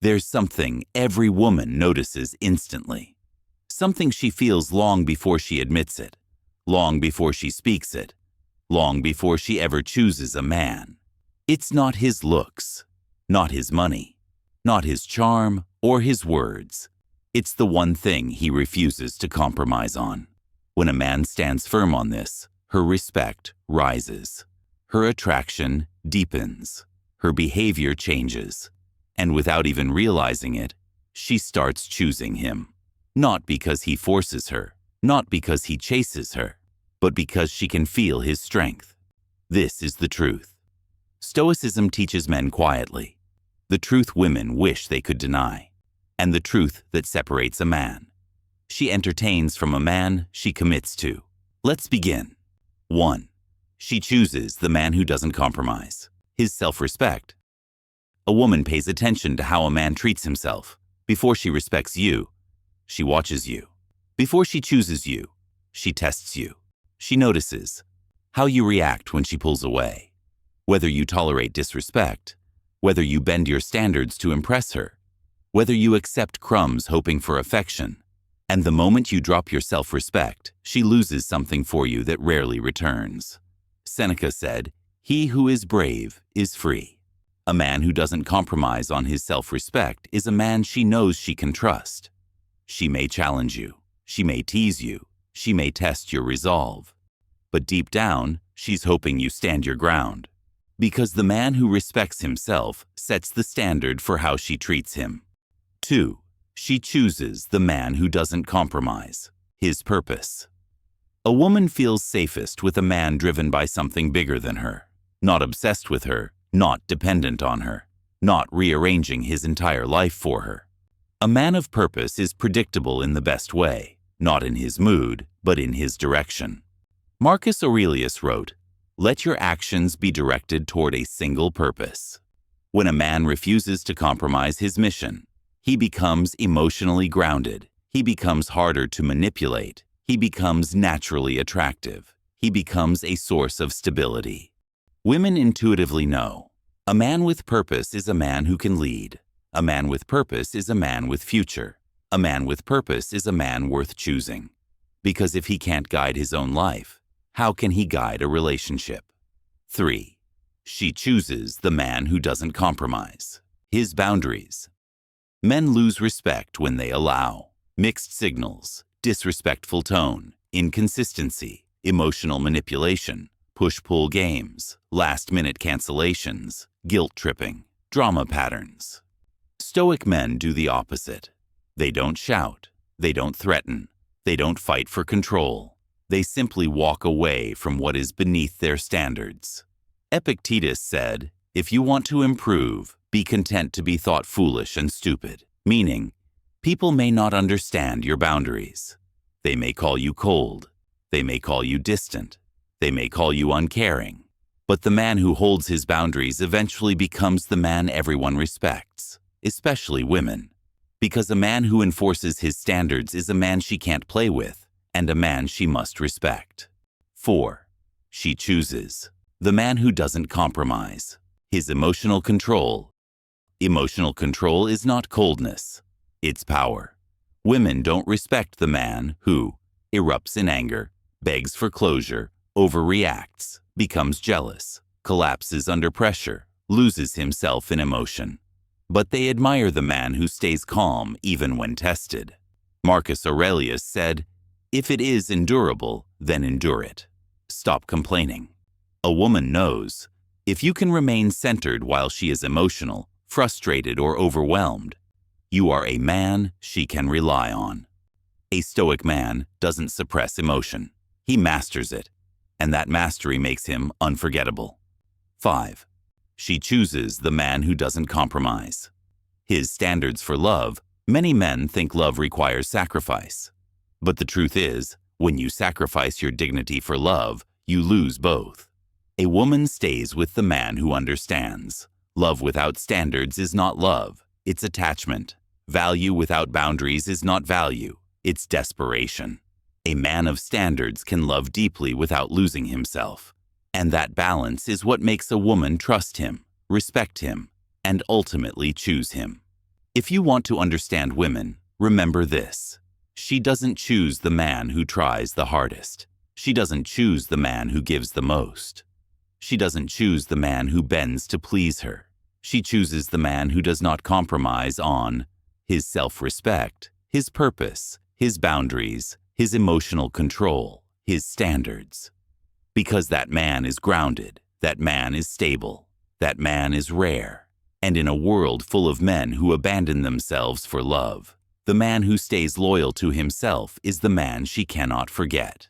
There's something every woman notices instantly. Something she feels long before she admits it, long before she speaks it, long before she ever chooses a man. It's not his looks, not his money, not his charm or his words. It's the one thing he refuses to compromise on. When a man stands firm on this, her respect rises, her attraction deepens, her behavior changes, and without even realizing it, she starts choosing him. Not because he forces her, not because he chases her, but because she can feel his strength. This is the truth. Stoicism teaches men quietly, the truth women wish they could deny, and the truth that separates a man. She entertains from a man she commits to. Let's begin. 1. She chooses the man who doesn't compromise. His self-respect. A woman pays attention to how a man treats himself. Before she respects you, she watches you. Before she chooses you, she tests you. She notices how you react when she pulls away, whether you tolerate disrespect, whether you bend your standards to impress her, whether you accept crumbs hoping for affection. And the moment you drop your self-respect, she loses something for you that rarely returns. Seneca said, "He who is brave is free." A man who doesn't compromise on his self-respect is a man she knows she can trust. She may challenge you, she may tease you, she may test your resolve. But deep down, she's hoping you stand your ground. Because the man who respects himself sets the standard for how she treats him. 2. She chooses the man who doesn't compromise. His purpose. A woman feels safest with a man driven by something bigger than her, not obsessed with her, not dependent on her, not rearranging his entire life for her. A man of purpose is predictable in the best way, not in his mood, but in his direction. Marcus Aurelius wrote, "Let your actions be directed toward a single purpose." When a man refuses to compromise his mission, he becomes emotionally grounded, he becomes harder to manipulate, he becomes naturally attractive, he becomes a source of stability. Women intuitively know, a man with purpose is a man who can lead. A man with purpose is a man with future. A man with purpose is a man worth choosing. Because if he can't guide his own life, how can he guide a relationship? 3. She chooses the man who doesn't compromise. His boundaries. Men lose respect when they allow mixed signals, disrespectful tone, inconsistency, emotional manipulation, push-pull games, last-minute cancellations, guilt-tripping, drama patterns. Stoic men do the opposite. They don't shout, they don't threaten, they don't fight for control. They simply walk away from what is beneath their standards. Epictetus said, "If you want to improve, be content to be thought foolish and stupid," meaning, people may not understand your boundaries. They may call you cold, they may call you distant, they may call you uncaring, but the man who holds his boundaries eventually becomes the man everyone respects, especially women, because a man who enforces his standards is a man she can't play with, and a man she must respect. 4. She chooses the man who doesn't compromise. His emotional control. Emotional control is not coldness, it's power. Women don't respect the man who erupts in anger, begs for closure, overreacts, becomes jealous, collapses under pressure, loses himself in emotion. But they admire the man who stays calm even when tested. Marcus Aurelius said, "If it is endurable, then endure it. Stop complaining." A woman knows, if you can remain centered while she is emotional, frustrated, or overwhelmed, you are a man she can rely on. A Stoic man doesn't suppress emotion. He masters it, and that mastery makes him unforgettable. 5. She chooses the man who doesn't compromise. His standards for love. Many men think love requires sacrifice. But the truth is, when you sacrifice your dignity for love, you lose both. A woman stays with the man who understands. Love without standards is not love, it's attachment. Value without boundaries is not value, it's desperation. A man of standards can love deeply without losing himself. And that balance is what makes a woman trust him, respect him, and ultimately choose him. If you want to understand women, remember this. She doesn't choose the man who tries the hardest. She doesn't choose the man who gives the most. She doesn't choose the man who bends to please her. She chooses the man who does not compromise on his self-respect, his purpose, his boundaries, his emotional control, his standards. Because that man is grounded, that man is stable, that man is rare. And in a world full of men who abandon themselves for love, the man who stays loyal to himself is the man she cannot forget.